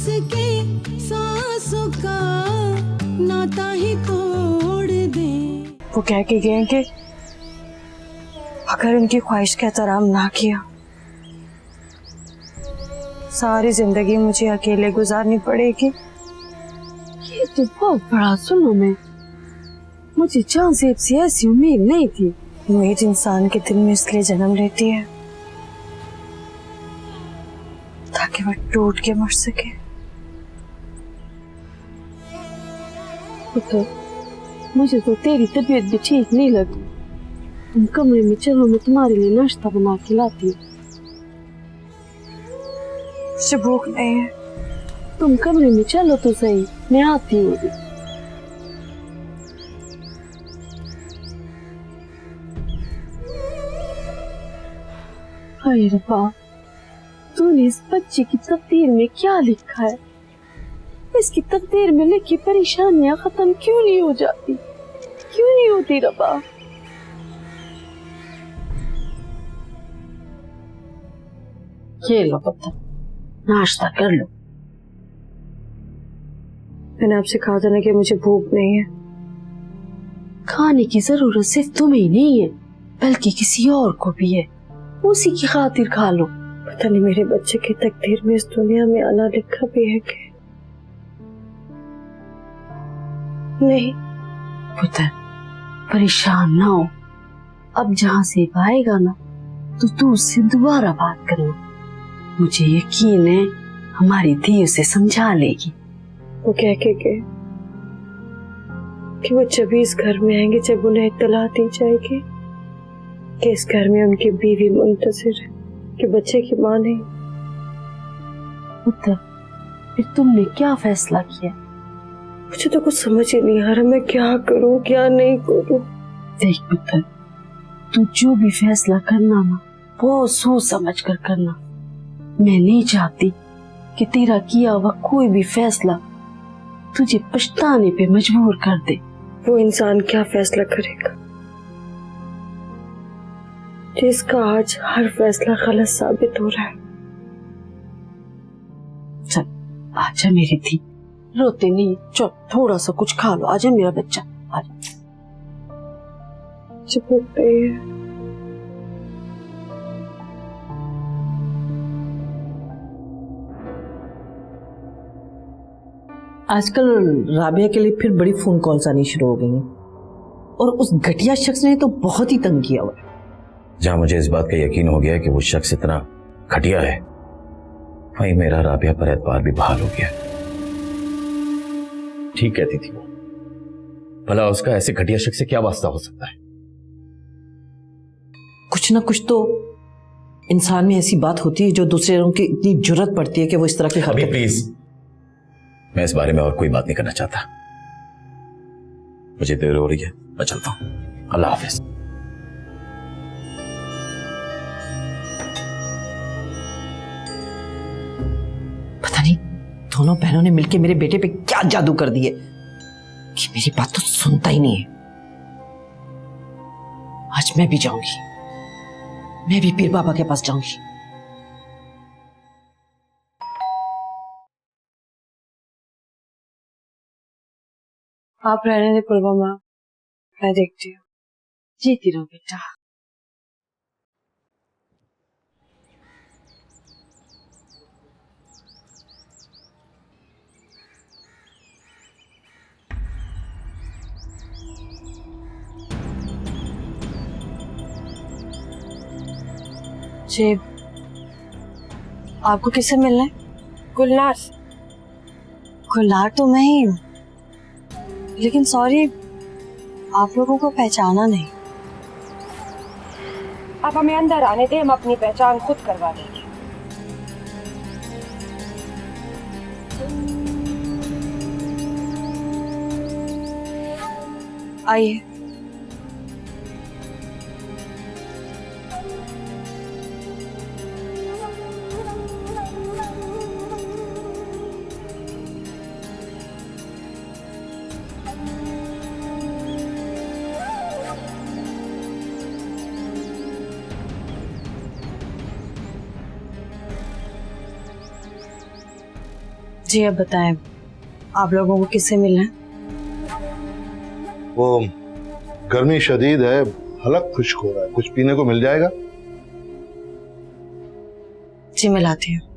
के सांसों का नाता ही तोड़ दे। वो कह के गए कि अगर उनकी ख्वाहिश का एहतराम ना किया सारी जिंदगी मुझे अकेले गुजारनी पड़ेगी। ये तो बहुत बड़ा जुल्म है। मुझे जान से ऐसी उम्मीद नहीं थी। उम्मीद इंसान के दिल में इसलिए जन्म लेती है ताकि वह टूट के मर सके। तो मुझे तो तेरी तबीयत भी ठीक नहीं लगती। तुम कमरे में चलो, मैं तुम्हारे लिए नाश्ता बना के लाती हूँ। मुझे भूख नहीं है। तुम कमरे में चलो तो सही, मैं आती हूँ। हाय रब्बा, तूने इस बच्चे की तकदीर में क्या लिखा है? इसकी तकदीर में लिखी परेशानियां खत्म क्यों नहीं हो जाती? क्यों नहीं होती रब्बा? ये लो पुत्र, नाश्ता कर लो। मैंने आपसे कहा था ना कि मुझे भूख नहीं है। खाने की जरूरत सिर्फ तुम्हें ही नहीं है बल्कि किसी और को भी है। उसी की खातिर खा लो। पता नहीं मेरे बच्चे की तकदीर में इस दुनिया में आना लिखा भी है कि नहीं। पुत्र परेशान ना हो, अब जहाँ से आएगा ना तो तू उससे दोबारा बात करना। मुझे यकीन है हमारी धी उसे समझा लेगी। वो कह के गए कि वो जब इस घर में आएंगे जब उन्हें इत्तला दी जाएगी कि इस घर में उनकी बीवी मुंतजिर है कि बच्चे की मां नहीं। पुत्र फिर तुमने क्या फैसला किया? मुझे तो कुछ समझ ही नहीं आ रहा, मैं क्या करूं क्या नहीं करूं। देख पुत्र, तू जो भी फैसला करना ना बहुत सोच समझ कर करना। मैं नहीं चाहती कि तेरा किया हुआ कोई भी फैसला तुझे पछताने पे मजबूर कर दे। वो इंसान क्या फैसला करेगा जिसका आज हर फैसला गलत साबित हो रहा है। चल आजा मेरी थी, रोते नहीं। चल थोड़ा सा कुछ खा लो। आजा मेरा बच्चा, आजा। चुप हो गई है। आजकल राबिया के लिए फिर बड़ी फोन कॉल्स आनी शुरू हो गई हैं और उस घटिया शख्स ने तो बहुत ही तंग किया हुआ है। जहां मुझे इस बात का यकीन हो गया कि वो शख्स इतना घटिया है वहीं मेरा राबिया पर एतबार भी बहाल हो गया। ठीक कहती थी वो, भला उसका ऐसे घटिया शख्स से क्या वास्ता हो सकता है? कुछ ना कुछ तो इंसान में ऐसी बात होती है जो दूसरे लोगों की इतनी जुर्रत पड़ती है कि वो इस तरह की हरकत। प्लीज, मैं इस बारे में और कोई बात नहीं करना चाहता। मुझे देर हो रही है, मैं चलता हूं। अल्लाह हाफिज। पता नहीं दोनों बहनों ने मिलकर मेरे बेटे पे क्या जादू कर दिए कि मेरी बात तो सुनता ही नहीं है। आज मैं भी जाऊंगी, मैं भी पीर बाबा के पास जाऊंगी। आप रहने दे पुलवामा, मैं देखती हूँ। जीती रहो बेटा। जी, आपको किससे मिलना है? गुलनार। गुलनार तो मैं ही हूँ, लेकिन सॉरी आप लोगों को पहचाना नहीं। आप हमें अंदर आने दें, हम अपनी पहचान खुद करवा देंगे। आइए। जी अब बताएं, आप लोगों को किससे मिलना है? वो गर्मी शदीद है, हलक खुश्क हो रहा है, कुछ पीने को मिल जाएगा? जी मिलाती हूँ।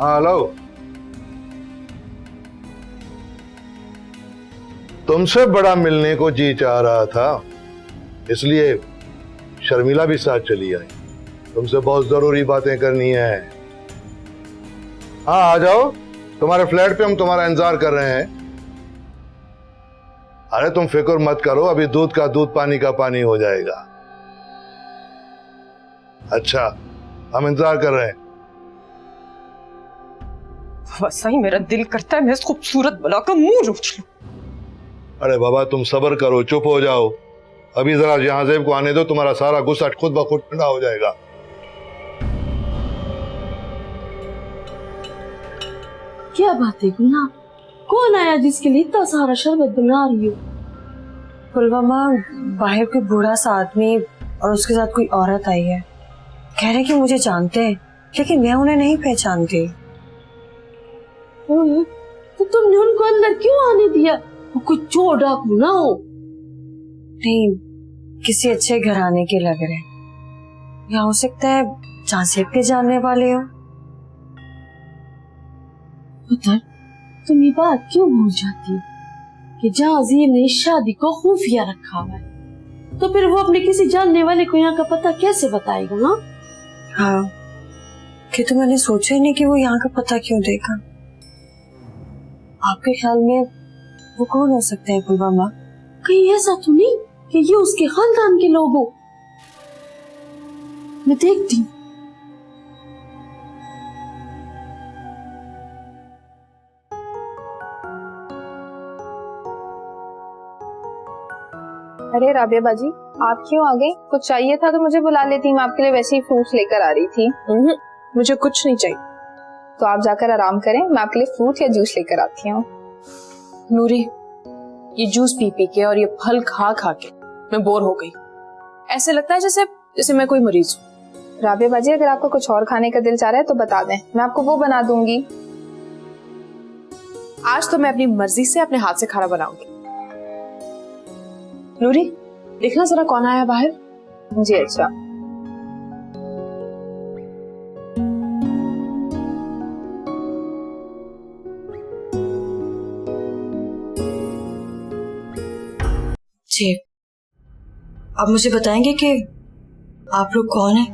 हाँ हेलो, तुमसे बड़ा मिलने को जी चाह रहा था, इसलिए शर्मिला भी साथ चली आई। तुमसे बहुत जरूरी बातें करनी है। हाँ आ जाओ, तुम्हारे फ्लैट पे हम तुम्हारा इंतजार कर रहे हैं। अरे तुम फिक्र मत करो, अभी दूध का दूध पानी का पानी हो जाएगा। अच्छा, हम इंतजार कर रहे हैं। वैसा ही मेरा दिल करता है मैं इस खूबसूरत बला का मुंह नोच लूं। अरे बाबा तुम सब्र करो, चुप हो जाओ, अभी जरा जहांजेब को आने दो, तुम्हारा सारा गुस्सा खुद ब खुद ठंडा हो जाएगा। क्या बात है गुना, कौन आया जिसके लिए इतना सारा शरबत बना रही हो? पुलवामा, बाहर कोई बूढ़ा सा आदमी और उसके साथ कोई औरत आई है। कह रहे कि मुझे जानते हैं, लेकिन मैं उन्हें नहीं पहचानती। तो तुमने उनको अंदर क्यों आने दिया? वो कुछ चोर डाकू ना हो? नहीं, किसी अच्छे घराने के लग रहे हैं, या हो सकता है जांसेब के जानने वाले हो। पुत्र, तुम ये बात क्यों भूल जाती हो कि जांसेब ने इस शादी को खुफिया रखा हुआ है, तो फिर वो अपने किसी जानने वाले को यहाँ का पता कैसे बताएगा ना? हाँ, कि तो मैंने सोचा ही नहीं कि वो यहाँ का पता क्यों देगा। आपके ख्याल में वो कौन हो सकते हैं पुलवामा? कहीं ऐसा तो नहीं कि ये उसके खानदान के लोग हो? मैं देखती हूँ। अरे राबिया बाजी, आप क्यों आ गई? कुछ चाहिए था तो मुझे बुला लेती, मैं आपके लिए वैसे ही फ्रूट्स लेकर आ रही थी। मुझे कुछ नहीं चाहिए। तो आप जाकर आराम करें, मैं आपके लिए फ्रूट या जूस लेकर आती हूँ। नूरी, ये जूस पी पी के और ये फल खा खा के मैं बोर हो गई। ऐसे लगता है जैसे मैं कोई मरीज हूँ। राबिया बाजी, अगर आपको कुछ और खाने का दिल चाह रहा है तो बता दें, मैं आपको वो बना दूंगी। आज तो मैं अपनी मर्जी से अपने हाथ से खाना बनाऊंगी। नूरी, देखना जरा कौन आया बाहर। जी अच्छा। जी, आप मुझे बताएंगे कि आप लोग कौन हैं?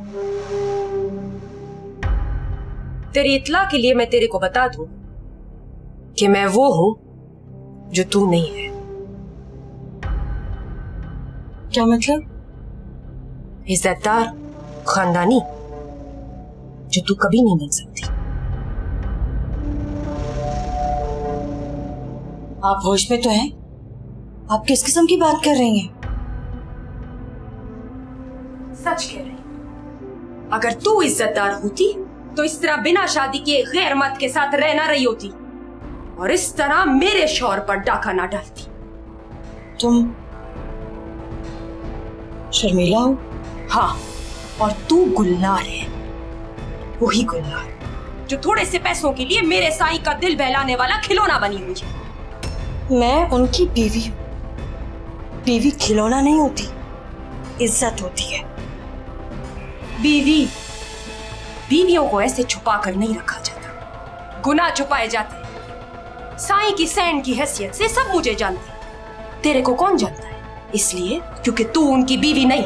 तेरी इत्ला के लिए मैं तेरे को बता दूं कि मैं वो हूं जो तू नहीं है। क्या मतलब? इज्जतदार, खानदानी, जो तू कभी नहीं बन सकती। आप होश में तो हैं? आप किस किस्म की बात कर रही हैं? सच कह रही। अगर तू इज्जतदार होती तो इस तरह बिना शादी के गैर मर्द के साथ रहना रही होती और इस तरह मेरे शौहर पर डाका ना डालती। तुम शर्मिला हो? हाँ, और तू गुलनार है, वही गुलनार जो थोड़े से पैसों के लिए मेरे साईं का दिल बहलाने वाला खिलौना बनी हुई है। मैं उनकी बीवी हूँ। बीवी खिलौना नहीं होती, इज्जत होती है। बीवियों को ऐसे छुपा कर नहीं रखा जाता, गुनाह छुपाए जाते। साईं की सैन की हैसियत से सब मुझे जानते, तेरे को कौन जानता है? इसलिए क्योंकि तू उनकी बीवी नहीं,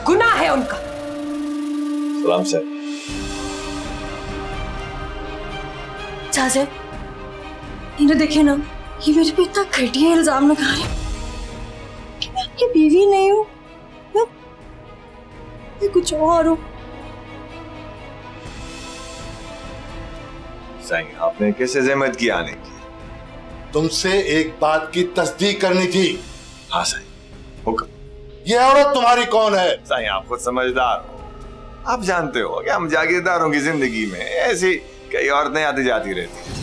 गुनाह है उनका। सलाम सर। चाचा, इन्हें देखिए ना, ये मेरे पे इतना घटिया इल्जाम लगा रहे हैं कि मैं आपकी बीवी नहीं हूँ, मैं कुछ और हूँ। साईं, आपने कैसे जहमत की आने की? तुमसे एक बात की तस्दीक करनी थी। हाँ साईं, हुक्म। ये औरत तुम्हारी कौन है? साईं, आप खुद समझदार हो, आप जानते हो कि हम जागीरदारों की जिंदगी में ऐसी कई औरतें आती जाती रहती हैं।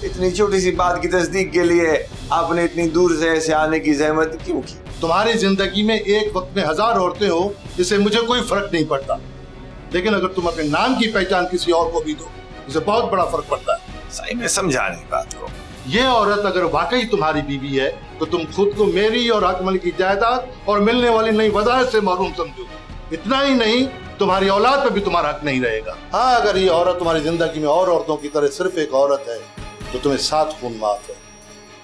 इतनी छोटी सी बात की तस्दीक के लिए आपने इतनी दूर से ऐसे आने की जहमत क्यों की? तुम्हारी जिंदगी में एक वक्त में 1000 औरतें हो, इससे मुझे कोई फर्क नहीं पड़ता, लेकिन अगर तुम अपने नाम की पहचान किसी और को भी दो, इससे बहुत बड़ा फर्क पड़ता है। सही में समझा नहीं बात को। ये औरत अगर वाकई तुम्हारी बीवी है तो तुम खुद को मेरी और अकमल की जायदाद और मिलने वाली नई वजाहत से महरूम समझो। इतना ही नहीं, तुम्हारी औलाद पे भी तुम्हारा हक नहीं रहेगा। हाँ, अगर ये औरत तुम्हारी जिंदगी में और औरतों की तरह सिर्फ एक औरत है तो तुम्हें 7 खून माफ है,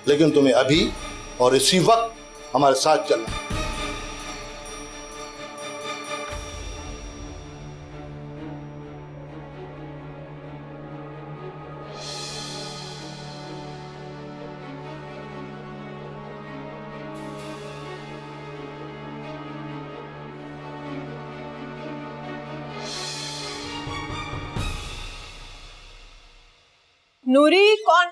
लेकिन तुम्हें अभी और इसी वक्त हमारे साथ चलना है। नूरी कौन?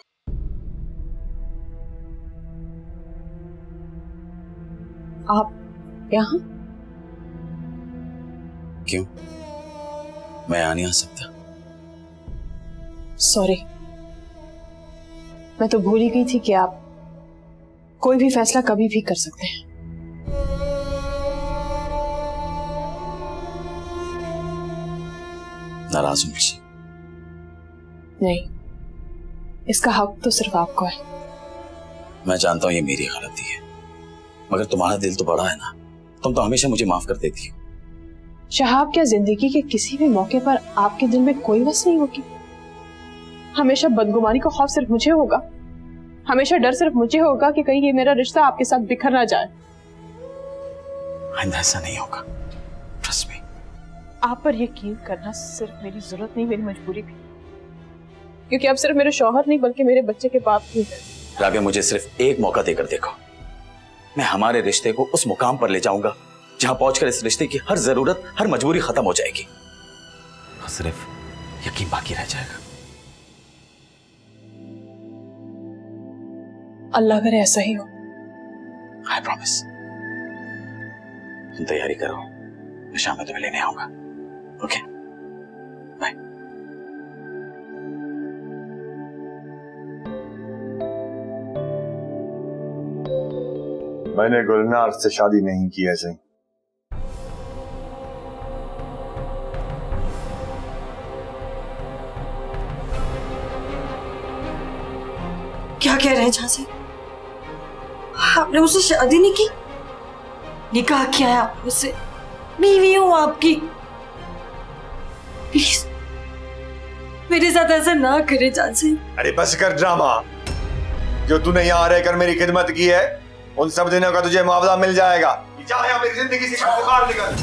आप यहाँ? क्यों? मैं आ नहीं आ सकता? सॉरी, मैं तो भूल ही गई थी कि आप कोई भी फैसला कभी भी कर सकते हैं। नाराज हूं मुझसे? नहीं, इसका हक तो सिर्फ आपको है। मैं जानता हूं ये मेरी गलती है, मगर तुम्हारा दिल तो बड़ा है ना, तुम तो हमेशा मुझे माफ कर देती हो। शहाब, क्या जिंदगी के किसी भी मौके पर आपके दिल में कोई वस नहीं होगी? हमेशा बदगुमानी का खौफ सिर्फ मुझे होगा, हमेशा डर सिर्फ मुझे होगा कि कहीं ये मेरा रिश्ता आपके साथ बिखर ना जाए। आइंदा ऐसा नहीं होगा, ट्रस्ट मी। आप पर यकीन करना सिर्फ मेरी जरूरत नहीं, मेरी मजबूरी भी, क्योंकि आप सिर्फ मेरे शौहर नहीं बल्कि मेरे बच्चे के बाप भी हैं। राबिया, मुझे सिर्फ एक मौका देकर देखो, मैं हमारे रिश्ते को उस मुकाम पर ले जाऊंगा जहां पहुंचकर इस रिश्ते की हर जरूरत, हर मजबूरी खत्म हो जाएगी, बस सिर्फ यकीन बाकी रह जाएगा। अल्लाह करे ऐसा ही हो। I promise. तुम तैयारी करो, मैं शाम में तुम्हें लेने आऊंगा। Okay, bye. मैंने गुलनार से शादी नहीं की है सही। क्या कह रहे हैं झांसी? आपने उससे शादी नहीं की? निकाह किया है आपने उससे? बीवी हूं आपकी, प्लीज मेरे साथ ऐसा ना करे झांसी। अरे बस कर ड्रामा, जो तूने यहाँ रहकर मेरी खिदमत की है उन सब दिनों का तुझे मुआवजा मिल जाएगा। चाहे मेरी जिंदगी से बुखार निकल।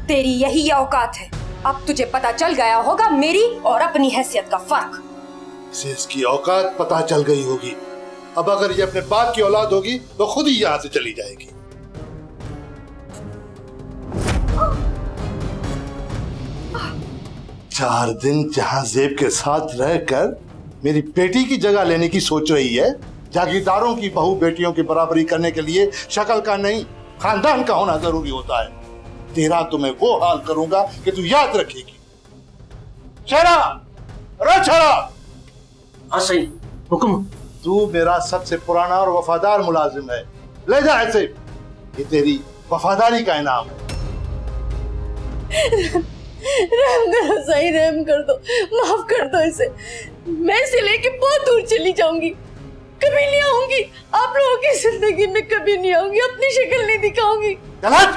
तेरी यही औकात है, अब तुझे पता चल गया होगा मेरी और अपनी हैसियत का फर्क। इसे इसकी औकात पता चल गई होगी। अब अगर ये अपने बाप की औलाद होगी तो खुद ही यहाँ से चली जाएगी। चार दिन जहांजेब के साथ रहकर मेरी बेटी की जगह लेने की सोच रही है। जागीरदारों की बहू बेटियों की बराबरी करने के लिए शक्ल का नहीं, खानदान का होना जरूरी होता है। तेरा तो मैं वो हाल करूंगा कि तू याद रखेगी। शरा, सही हुक्म। तू मेरा सबसे पुराना और वफादार मुलाजिम है, ले जा ऐसे, ये तेरी वफादारी का इनाम है। रहम करो सही, रहम कर दो, माफ कर दो इसे। मैं इसे लेके बहुत दूर चली जाऊंगी, कभी नहीं आऊंगी आप लोगों की जिंदगी में, कभी नहीं आऊंगी, अपनी शक्ल नहीं दिखाऊंगी। गलत।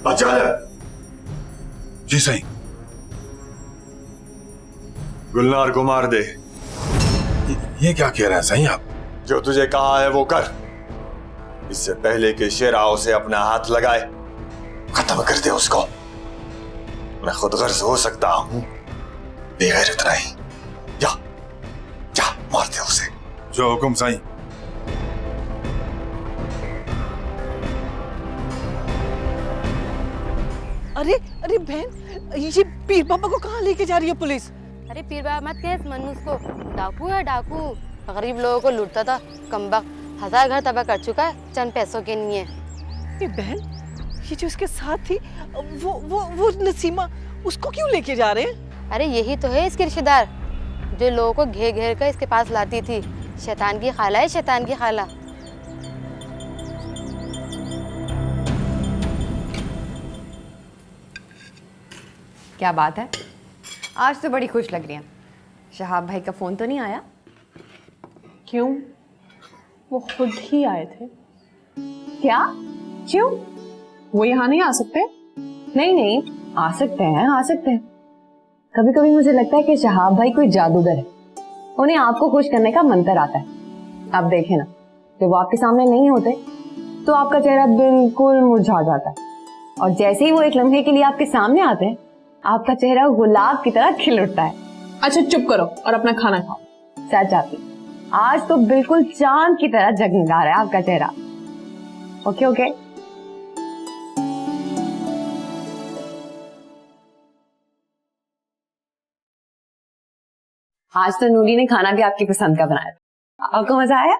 बचा ले। जी सही। गुलनार को मार दे। ये क्या कह रहे हैं सही आप? जो तुझे कहा है वो कर, इससे पहले कि शेराओं से अपना हाथ लगाए। खत्म कर दे उसको। मैं खुद गर्ज हो सकता हूं बेगैरत नहीं। जा जा मार दे उसे। जो हुकुम साईं। अरे अरे बहन, ये पीर बाबा को कहाँ लेके जा रही है पुलिस? अरे पीर बाबा मत कह इस मनूस को, डाकू है डाकू, गरीब लोगों को लूटता था कमबख्त, 1000 घर तबाह कर चुका है चंद पैसों के लिए। ये बहन, ये जो इसके साथ थी वो नसीमा, उसको क्यों लेके जा रहे हैं? अरे यही तो है इसकी रिश्तेदार जो लोगों को घेर घेर कर इसके पास लाती थी। शैतान की खाला है, शैतान की खाला। क्या बात है, आज तो बड़ी खुश लग रही हैं। शहाब भाई का फोन तो नहीं आया? क्यों? वो खुद ही आए थे। क्या? क्यों? वो यहाँ नहीं आ सकते? नहीं नहीं, आ सकते हैं, आ सकते हैं। कभी कभी मुझे लगता है कि शहाब भाई कोई जादूगर है, उन्हें आपको खुश करने का मंत्र आता है। आप देखें ना, जब वो आपके सामने नहीं होते तो आपका चेहरा बिल्कुल मुरझा जाता है, और जैसे ही वो एक लम्हे के लिए आपके सामने आते हैं, आपका चेहरा गुलाब की तरह खिल उठता है। अच्छा चुप करो और अपना खाना खाओ। सच आती, आज तो बिल्कुल चांद की तरह जगमगा रहा है आपका चेहरा। Okay okay. आज तो नूरी ने खाना भी आपकी पसंद का बनाया था। आपको मजा आया?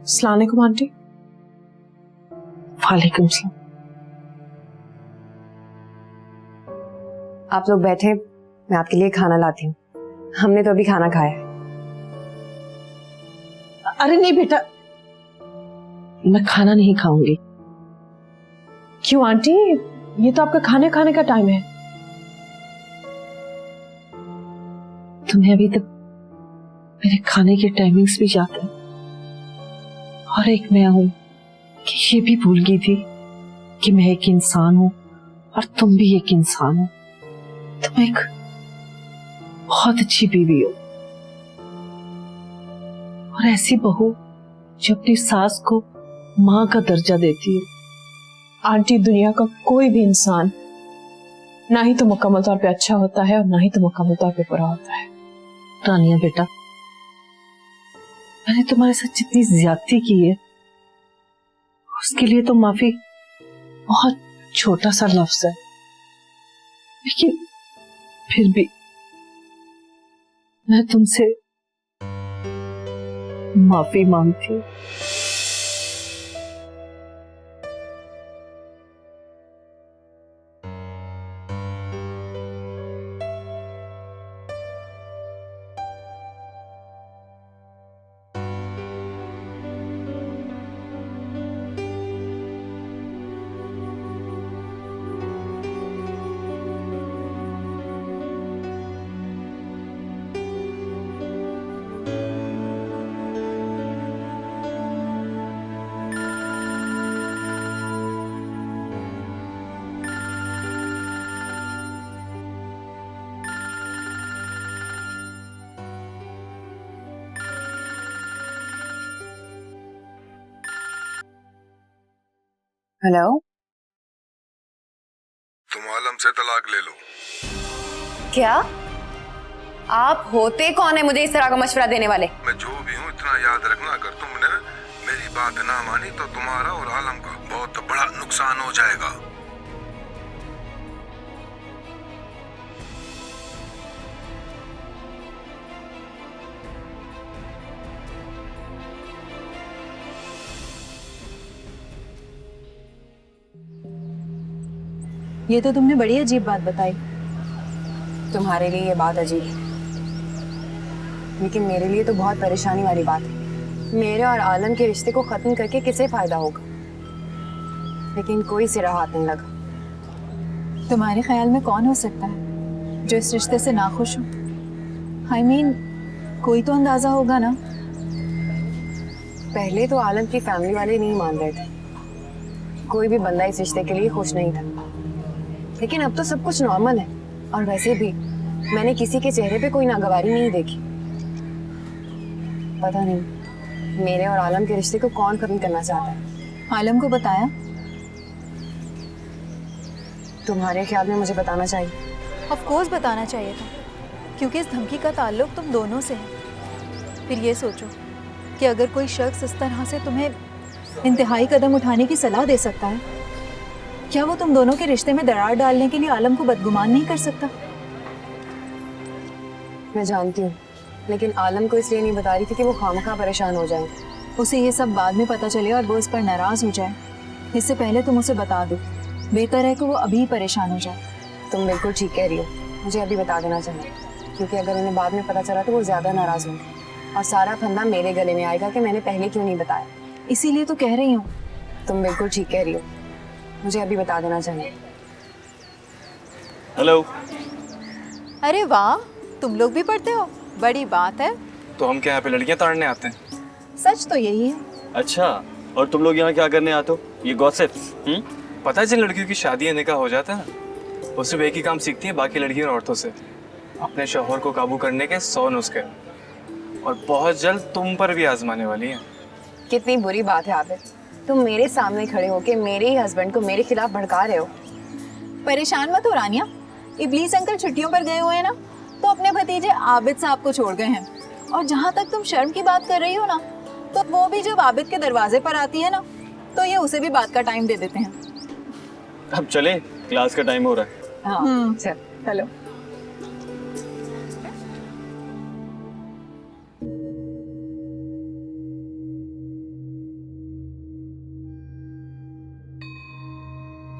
अस्सलाम वालेकुम आंटी। वालेकुम सलाम। आप लोग बैठे, मैं आपके लिए खाना लाती हूँ। हमने तो अभी खाना खाया है। अरे नहीं बेटा, मैं खाना नहीं खाऊंगी। क्यों आंटी? ये तो आपका खाने खाने का टाइम है। तुम्हें अभी तक मेरे खाने के टाइमिंग्स भी याद है, और एक मैं हूं कि ये भी भूल गई थी कि मैं एक इंसान हूं और तुम भी एक इंसान हो। तुम एक बहुत अच्छी बीवी हो, और ऐसी बहू जो अपनी सास को माँ का दर्जा देती है। आंटी, दुनिया का कोई भी इंसान ना ही तो मुकम्मल तौर पे अच्छा होता है और ना ही तो मुकम्मल तौर पे बुरा होता है। रानिया बेटा, मैंने तुम्हारे साथ जितनी ज्यादती की है उसके लिए तो माफी बहुत छोटा सा लफ्ज है, लेकिन फिर भी मैं तुमसे माफी मांगती हूँ। हेलो, तुम आलम से तलाक ले लो। क्या? आप होते कौन है मुझे इस तरह का मशवरा देने वाले? मैं जो भी हूँ इतना याद रखना, अगर तुमने मेरी बात ना मानी तो तुम्हारा और आलम का बहुत बड़ा नुकसान हो जाएगा। ये तो तुमने बड़ी अजीब बात बताई। तुम्हारे लिए ये बात अजीब है, लेकिन मेरे लिए तो बहुत परेशानी वाली बात है। मेरे और आलम के रिश्ते को खत्म करके किसे फायदा होगा, लेकिन कोई सिरा हाथ नहीं लगा। तुम्हारे ख्याल में कौन हो सकता है जो इस रिश्ते से नाखुश हो? I mean, कोई तो अंदाजा होगा ना। पहले तो आलम की फैमिली वाले नहीं मान रहे थे, कोई भी बंदा इस रिश्ते के लिए खुश नहीं था, लेकिन अब तो सब कुछ नॉर्मल है। और वैसे भी मैंने किसी के चेहरे पे कोई नागवारी नहीं देखी। पता नहीं मेरे और आलम के रिश्ते को कौन खत्म करना चाहता है। आलम को बताया? तुम्हारे ख्याल में मुझे बताना चाहिए? ऑफ कोर्स बताना चाहिए था, क्योंकि इस धमकी का ताल्लुक तुम दोनों से है। फिर ये सोचो कि अगर कोई शख्स इस तरह से तुम्हें इंतहाई कदम उठाने की सलाह दे सकता है, क्या वो तुम दोनों के रिश्ते में दरार डालने के लिए आलम को बदगुमान नहीं कर सकता? मैं जानती हूँ, लेकिन आलम को इसलिए नहीं बता रही थी कि वो खामखा परेशान हो जाए। उसे ये सब बाद में पता चले और वो इस पर नाराज हो जाए, इससे पहले तुम उसे बता दो। बेहतर है कि वो अभी परेशान हो जाए। तुम बिल्कुल ठीक कह रही हो, मुझे अभी बता देना चाहिए, क्योंकि अगर उन्हें बाद में पता चला तो वो ज्यादा नाराज होंगे और सारा फंदा मेरे गले में आएगा कि मैंने पहले क्यों नहीं बताया। इसीलिए तो कह रही हूँ। तुम बिल्कुल ठीक कह रही हो, मुझे अभी बता देना चाहिए। हेलो। अरे वाह, तुम लोग भी पढ़ते हो, बड़ी बात है। तो हम क्या यहाँ पे लड़कियाँ ताड़ने आते हैं? सच तो यही है। अच्छा, और तुम लोग यहाँ क्या करने आते हो? ये गॉसिप्स? पता है जिन लड़कियों की शादी या निकाह हो जाता है ना, वो सिर्फ एक ही काम सीखती है बाकी लड़कियों और औरतों से, अपने शौहर को काबू करने के 100 नुस्खे, और बहुत जल्द तुम पर भी आजमाने वाली हैं। कितनी बुरी बात है आबिद, तुम मेरे सामने खड़े होके मेरे ही हस्बैंड को मेरे खिलाफ भड़का रहे हो। परेशान मत हो रानिया, इब्लीस अंकल छुट्टियों पर गए हुए हैं ना, तो अपने भतीजे आबिद साहब को छोड़ गए हैं। और जहाँ तक तुम शर्म की बात कर रही हो ना, तो वो भी जब आबिद के दरवाजे पर आती है ना, तो ये उसे भी बात का टाइम दे देते हैं। अब चलें, क्लास का टाइम हो रहा है। हाँ चल, हेलो।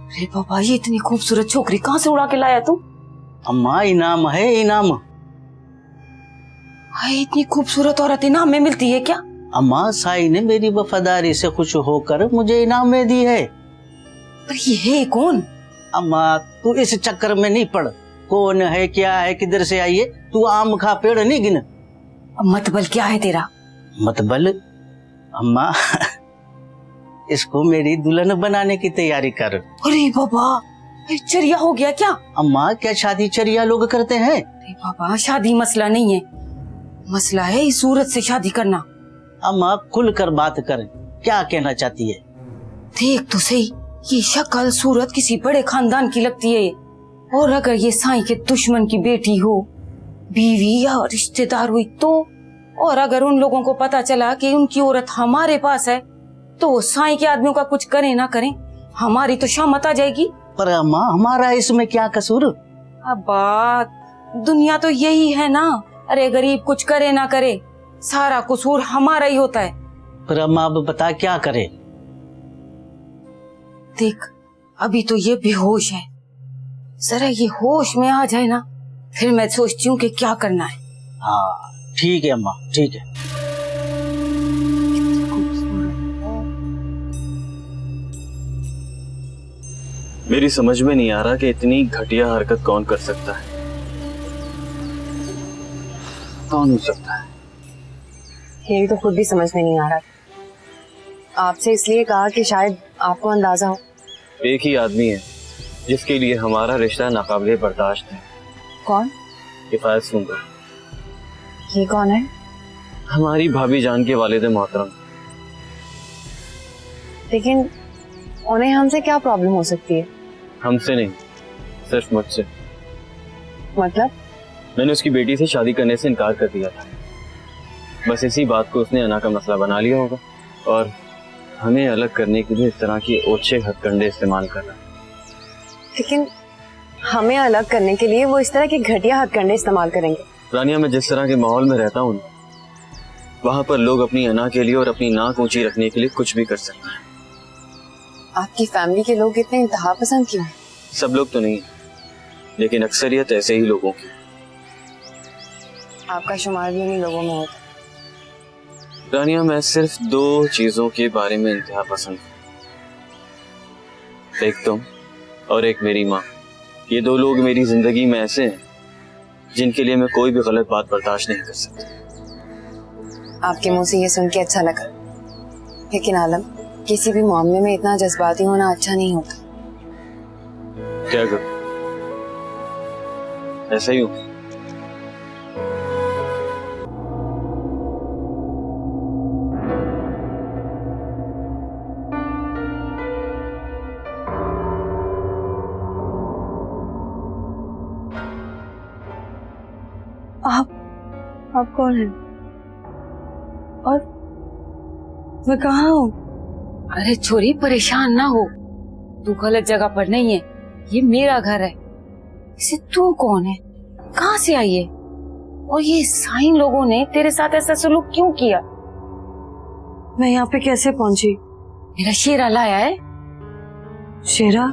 अरे बाबा, ये इतनी खूबसूरत छोकरी कहाँ से उड़ा के लाया तू? अम्मा इनाम है, इनाम। हाय, इतनी खूबसूरत औरत इनाम में मिलती है क्या? अम्मा, साई ने मेरी वफादारी से खुश होकर मुझे इनाम में दी है। पर ये है कौन? अम्मा, तू इस चक्कर में नहीं पड़, कौन है क्या है किधर से आई है, तू आम खा पेड़ नहीं गिन। मतबल क्या है तेरा? मतबल अम्मा इसको मेरी दुल्हन बनाने की तैयारी कर। अरे बाबा, चरिया हो गया क्या? अम्मा, क्या शादी चरिया लोग करते हैं? अरे बाबा, शादी मसला नहीं है, मसला है इस सूरत से शादी करना। अम्मा, खुल कर बात कर, क्या कहना चाहती है? देख तो सही, ये शक्ल सूरत किसी बड़े खानदान की लगती है, और अगर ये साईं के दुश्मन की बेटी हो, बीवी या रिश्तेदार हुई तो, और अगर उन लोगों को पता चला कि उनकी औरत हमारे पास है, तो वो साईं के आदमियों का कुछ करें ना करें, हमारी तो शामत आ जाएगी। पर अम्मा, हमारा इसमें क्या कसूर? अब बात दुनिया तो यही है ना, अरे गरीब कुछ करे ना करे, सारा कसूर हमारा ही होता है। पर अम्मा, अब बता क्या करे? देख, अभी तो ये बेहोश है, जरा ये होश में आ जाए ना, फिर मैं सोचती हूँ कि क्या करना है। हाँ ठीक है अम्मा, ठीक है। मेरी समझ में नहीं आ रहा कि इतनी घटिया हरकत कौन कर सकता है, कौन हो सकता है? यही तो खुद भी समझ में नहीं आ रहा। आपसे इसलिए कहा कि शायद आपको अंदाजा हो। एक ही आदमी है जिसके लिए हमारा रिश्ता नाकाबिले बर्दाश्त है। कौन? किफायत सुनकर। ये कौन है? हमारी भाभी जान के वालिद मोहतरम। लेकिन उन्हें हमसे क्या प्रॉब्लम हो सकती है? हमसे नहीं, सिर्फ मुझसे। मतलब? मैंने उसकी बेटी से शादी करने से इनकार कर दिया था, बस इसी बात को उसने अना का मसला बना लिया होगा और हमें अलग करने के लिए इस तरह की ओछे हथकंडे इस्तेमाल कर रहा है। लेकिन हमें अलग करने के लिए वो इस तरह के घटिया हथकंडे इस्तेमाल करेंगे? रानिया, मैं जिस तरह के माहौल में रहता हूँ वहाँ पर लोग अपनी अना के लिए और अपनी नाक ऊंची रखने के लिए कुछ भी कर सकते हैं। आपकी फैमिली के लोग इतने इंतहा पसंद क्यों? सब लोग तो नहीं, लेकिन अक्सरियत ऐसे ही लोगों की। आपका शुमार भी उन्हीं लोगों में होता। रानिया, मैं सिर्फ 2 चीजों के बारे में इंतहा पसंद हूँ, एक तुम और एक मेरी माँ। ये 2 लोग मेरी जिंदगी में ऐसे हैं जिनके लिए मैं कोई भी गलत बात बर्दाश्त नहीं कर सकता। आपके मुंह से ये सुन के अच्छा लगा, लेकिन आलम, किसी भी मामले में इतना जज्बाती होना अच्छा नहीं होता। क्या करूं? ऐसा ही हूँ। आप कौन हैं? और मैं कहाँ हूँ? अरे छोरी परेशान ना हो, तू गलत जगह पर नहीं है, ये मेरा घर है। इसे तू कौन है, कहाँ से आई है, और ये साइन लोगों ने तेरे साथ ऐसा सलूक क्यों किया? मैं यहाँ पे कैसे पहुंची? मेरा शेरा लाया है। शेरा?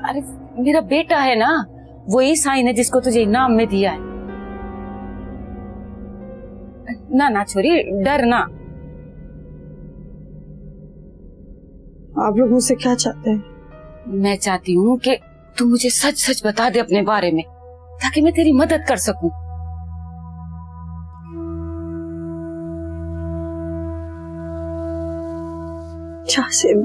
अरे मेरा बेटा है ना, वही साइन है जिसको तुझे इनाम में दिया है। ना ना छोरी, डर ना। आप लोग मुझसे क्या चाहते हैं? मैं चाहती हूँ कि तू मुझे सच सच बता दे अपने बारे में, ताकि मैं तेरी मदद कर सकूं। शाहसेब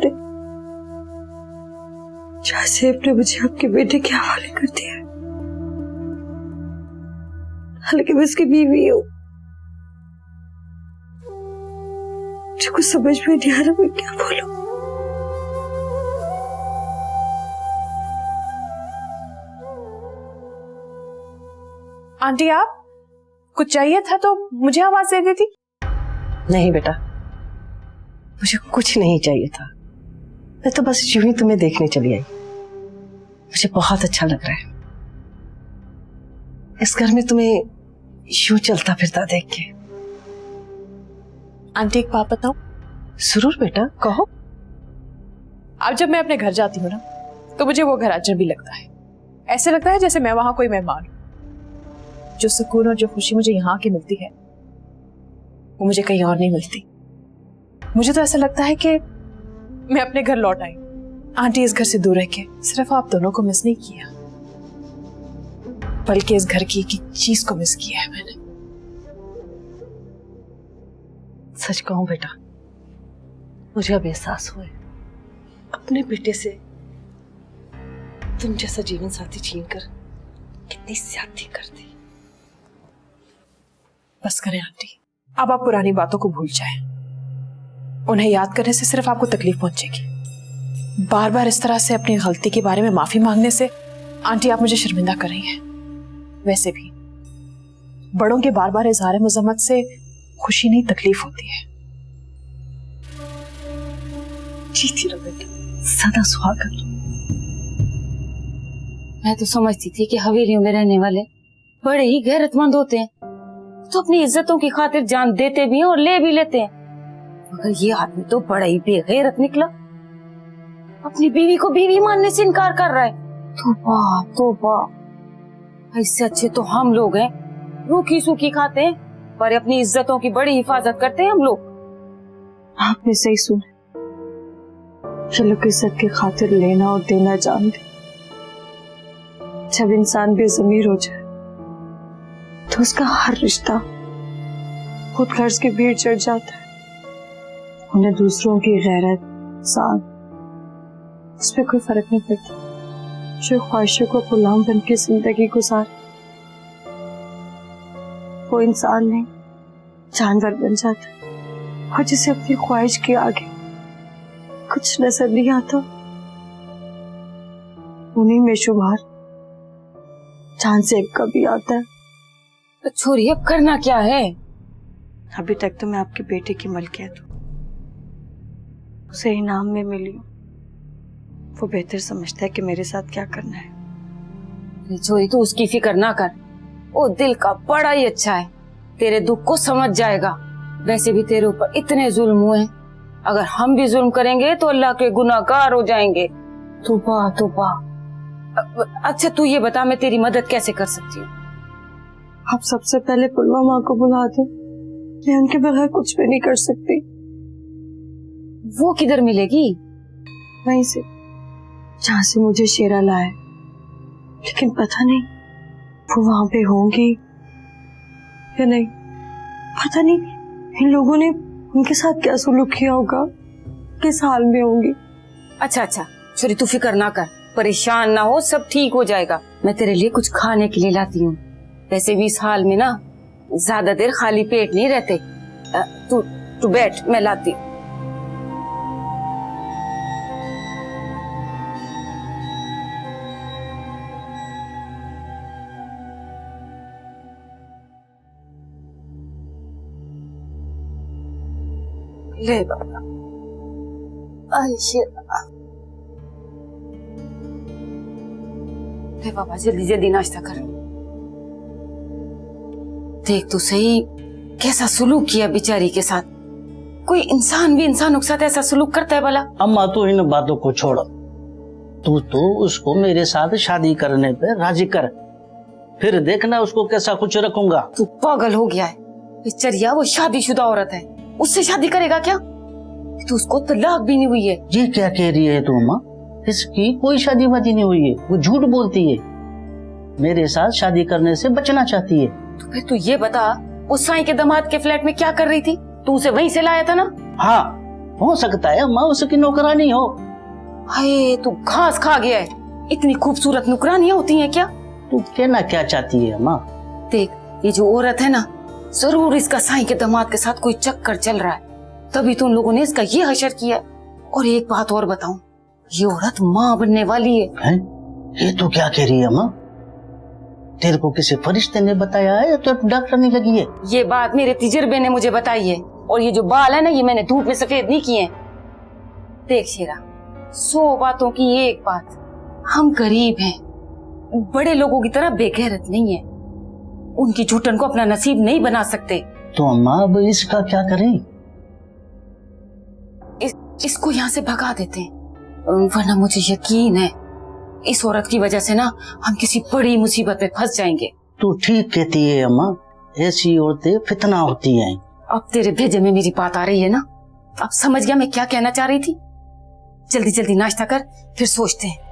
ने मुझे आपके बेटे के हवाले कर दिया, हालांकि मैं उसकी बीवी हूँ। मुझे कुछ समझ में नहीं आ रहा मैं क्या बोलूं। आंटी आप कुछ चाहिए था तो मुझे आवाज दे देती। नहीं बेटा, मुझे कुछ नहीं चाहिए था, मैं तो बस यूं ही तुम्हें देखने चली आई। मुझे बहुत अच्छा लग रहा है इस घर में तुम्हें यूं चलता फिरता देख के। आंटी एक बात बताऊं? जरूर बेटा, कहो। अब जब मैं अपने घर जाती हूँ ना, तो मुझे वो घर अजनबी लगता है। ऐसे लगता है जैसे मैं वहां कोई मेहमान हूं। जो सुकून और जो खुशी मुझे यहाँ की मिलती है, वो मुझे कहीं और नहीं मिलती। मुझे तो ऐसा लगता है कि मैं अपने घर लौट आई। आंटी इस घर से दूर रह के सिर्फ आप दोनों को मिस नहीं किया, बल्कि इस घर की एक एक चीज को मिस किया है मैंने। सच कहूं बेटा, मुझे अब एहसास हुआ है अपने बेटे से तुम जैसा जीवन साथी छीनकर कितनी ज्यादती कर दी। बस करें आंटी, अब आप पुरानी बातों को भूल जाएं। उन्हें याद करने से सिर्फ आपको तकलीफ पहुंचेगी। बार बार इस तरह से अपनी गलती के बारे में माफी मांगने से आंटी आप मुझे शर्मिंदा कर रही हैं। वैसे भी बड़ों के बार बार इजहार मजम्मत से खुशी नहीं तकलीफ होती है। जीती रहो बेटा, सदा सुहागन। मैं तो समझती थी कि हवेलियों में रहने वाले बड़े ही गैरतमंद होते हैं, तो अपनी इज्जतों की खातिर जान देते भी हैं और ले भी लेते हैं, मगर ये आदमी तो बड़ा ही बेगैरत निकला। अपनी बीवी को बीवी मानने से इनकार कर रहा है। तौबा तौबा, इससे अच्छे तो हम लोग हैं, रूखी सूखी खाते हैं, पर अपनी इज्जतों की बड़ी हिफाजत करते हैं हम लोग। आपने सही सुना, ये लोग इज्जत की खातिर लेना और देना जानते। जब इंसान बेज़मीर हो जाए तो उसका हर रिश्ता खुद गर्ज के भीड़ चढ़ जाता है। उन्हें दूसरों की गैरत, साथ, उस पर कोई फर्क नहीं पड़ता। जो ख्वाहिशों को गुलाम बन के जिंदगी गुजारे, वो इंसान नहीं जानवर बन जाता है, और जिसे अपनी ख्वाहिश के आगे कुछ नजर नहीं आता, उन्हीं में शुमार जान से कभी आता है। तो छोरी अब करना क्या है? अभी तक तो मैं आपके बेटे की मलकियत हूँ, उसे इनाम में मिली हूँ। वो बेहतर समझता है कि मेरे साथ क्या करना है। छोरी तू उसकी फिक्र ना कर, वो दिल का बड़ा ही अच्छा है, तेरे दुख को समझ जाएगा। वैसे भी तेरे ऊपर इतने जुल्म हुए, अगर हम भी जुल्म करेंगे तो अल्लाह के गुनाहगार हो जाएंगे। तौबा तौबा। अच्छा तू ये बता, मैं तेरी मदद कैसे कर सकती हूँ? आप सबसे पहले पुलवामा को बुला दो, मैं उनके बगैर कुछ भी नहीं कर सकती। वो किधर मिलेगी? वहीं से जहाँ से मुझे शेरा लाया, लेकिन पता नहीं वो वहां पे होंगी या नहीं। पता नहीं इन लोगों ने उनके साथ क्या सुलूक किया होगा, किस हाल में होंगी। अच्छा अच्छा छोरी तू फिक्र ना कर, परेशान ना हो, सब ठीक हो जाएगा। मैं तेरे लिए कुछ खाने के लिए लाती हूँ। वैसे भी इस हाल में ना ज्यादा देर खाली पेट नहीं रहते। तू बैठ, मैं लाती हूँ। ले बाबा, ले बाबा, जल्दी जल्दी नाश्ता कर। देख तो सही कैसा सुलूक किया बेचारी के साथ। कोई इंसान भी इंसानों के साथ ऐसा सुलूक करता है भला? अम्मा तू इन बातों को छोड़, तू तो उसको मेरे साथ शादी करने पे राजी कर, फिर देखना उसको कैसा कुछ रखूंगा। तू पागल हो गया है बेचारिया, वो शादीशुदा औरत है, उससे शादी करेगा क्या? तो उसको तलाक भी नहीं हुई है। ये क्या कह रही है तू अम्मा? इसकी कोई शादी वादी नहीं हुई है, वो झूठ बोलती है, मेरे साथ शादी करने से बचना चाहती है। तो फिर तू ये बता, उस साईं के दामाद के फ्लैट में क्या कर रही थी? तू उसे वहीं से लाया था ना? हाँ, हो सकता है अम्मा उसकी नौकरानी हो। हाय, तू घास खा गया है। इतनी खूबसूरत नौकरानियां होती हैं क्या? तू कहना क्या चाहती है अम्मा? देख, ये जो औरत है ना, जरूर इसका साईं के दामाद के साथ कोई चक्कर चल रहा है, तभी तुम लोगों ने इसका ये हशर किया। और एक बात और बताऊं, ये औरत माँ बनने वाली है। ये तो क्या कह रही है अम्मा? तेरे को किसी फरिश्ते ने बताया है या तो डॉक्टर ने लगी है? ये बात मेरे तजुर्बे ने मुझे बताई है। और ये जो बाल है ना, ये मैंने धूप में सफेद नहीं किए। देख शेरा, 100 बातों की एक बात, हम गरीब हैं, बड़े लोगों की तरह बेगैरत नहीं है, उनकी झूठन को अपना नसीब नहीं बना सकते। तो अम्मा अब इसका क्या करें? इसको यहाँ से भगा देते हैं, वरना मुझे यकीन है इस औरत की वजह से ना हम किसी बड़ी मुसीबत में फंस जाएंगे। तू ठीक कहती है अम्मा, ऐसी औरतें फितना होती हैं। अब तेरे भेजे में मेरी बात आ रही है ना? अब समझ गया मैं क्या कहना चाह रही थी? जल्दी जल्दी नाश्ता कर, फिर सोचते हैं।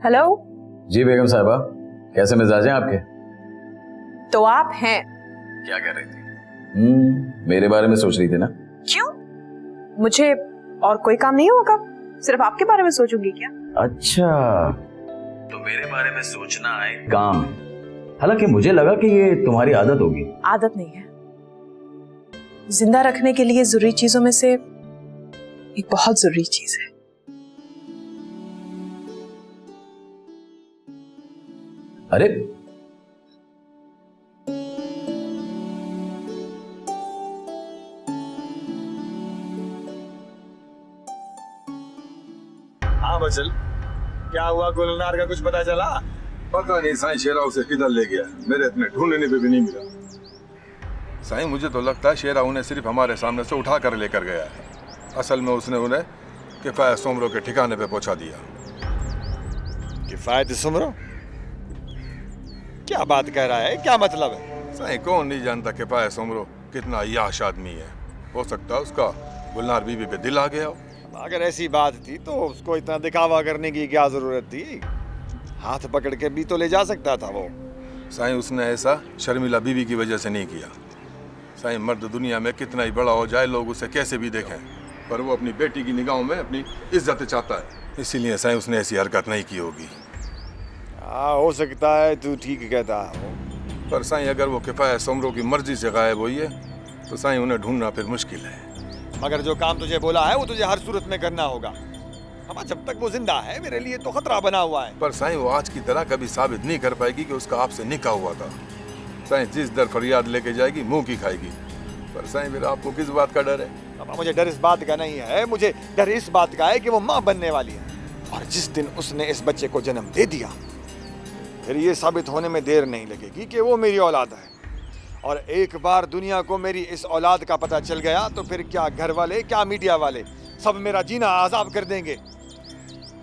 हेलो जी बेगम साहिबा, कैसे मिजाज हैं आपके? तो आप हैं? क्या कर रही थी? मेरे बारे में सोच रही थी ना? क्यों? मुझे और कोई काम नहीं होगा, सिर्फ आपके बारे में सोचूंगी क्या? अच्छा, तो मेरे बारे में सोचना एक काम है। हालांकि मुझे लगा कि ये तुम्हारी आदत होगी। आदत नहीं है, जिंदा रखने के लिए जरूरी चीजों में से एक बहुत जरूरी चीज है। अरे हाँ बचल, क्या हुआ? गुलनार का कुछ पता चला? पता नहीं साईं, शेरा उसे किधर ले गया, मेरे इतने ढूंढने पे भी नहीं मिला। साईं मुझे तो लगता है शेरा उन्हें सिर्फ हमारे सामने से उठा कर लेकर गया है। असल में उसने उन्हें किफायत सुमरो के ठिकाने पे पहुंचा दिया। किफायत सुमरो? क्या बात कह रहा है, क्या मतलब है? साईं कौन नहीं जानता किफायत सुमरो कितना याश आदमी है। हो सकता है उसका गुलनार बीबी पे दिल आ गया हो। अगर ऐसी बात थी तो उसको इतना दिखावा करने की क्या जरूरत थी? हाथ पकड़ के भी तो ले जा सकता था वो। साईं उसने ऐसा शर्मिला बीबी की वजह से नहीं किया। साईं मर्द दुनिया में कितना ही बड़ा हो जाए, लोग उसे कैसे भी देखें, पर वो अपनी बेटी की निगाहों में अपनी इज्जत चाहता है, इसीलिए साईं उसने ऐसी हरकत नहीं की होगी। हो सकता है, तू ठीक कहता हो। पर साईं अगर वो किफायत सुमरो की मर्जी से गायब हुई है तो साईं उन्हें ढूंढना फिर मुश्किल है। मगर जो काम तुझे बोला है वो तुझे हर सूरत में करना होगा। अब जब तक वो जिंदा है मेरे लिए तो खतरा बना हुआ है। पर साईं वो आज की तरह कभी साबित नहीं कर पाएगी कि उसका आपसे निकाह हुआ था। साईं जिस दर फरियाद लेके जाएगी मुंह की खाएगी। पर साईं फिर आपको किस बात का डर है? पापा मुझे डर इस बात का नहीं है, मुझे डर इस बात का है कि वो माँ बनने वाली है, और जिस दिन उसने इस बच्चे को जन्म दे दिया फिर ये साबित होने में देर नहीं लगेगी कि वो मेरी औलाद है। और एक बार दुनिया को मेरी इस औलाद का पता चल गया तो फिर क्या घर वाले, क्या मीडिया वाले, सब मेरा जीना आजाब कर देंगे।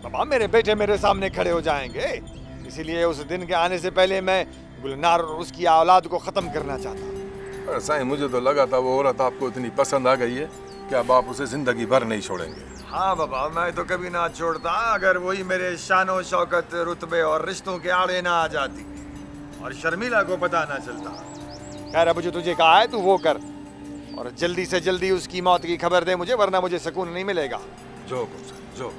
पापा मेरे बेटे मेरे सामने खड़े हो जाएंगे, इसीलिए उस दिन के आने से पहले मैं गुलनार और उसकी औलाद को खत्म करना चाहता। पर साईं मुझे तो लगा था वो औरत आपको इतनी पसंद आ गई है कि अब आप उसे जिंदगी भर नहीं छोड़ेंगे। हाँ बाबा, मैं तो कभी ना छोड़ता अगर वही मेरे शानो शौकत, रुतबे और रिश्तों के आड़े ना आ जाती। और शर्मिला को पता ना चलता। खैर अब जो तुझे कहा है तू वो कर, और जल्दी से जल्दी उसकी मौत की खबर दे मुझे, वरना मुझे सुकून नहीं मिलेगा। जो कौशल, जो।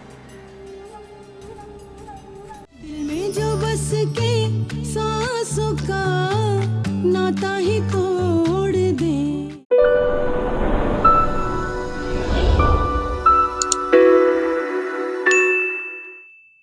दिल में जो बस के सांसों का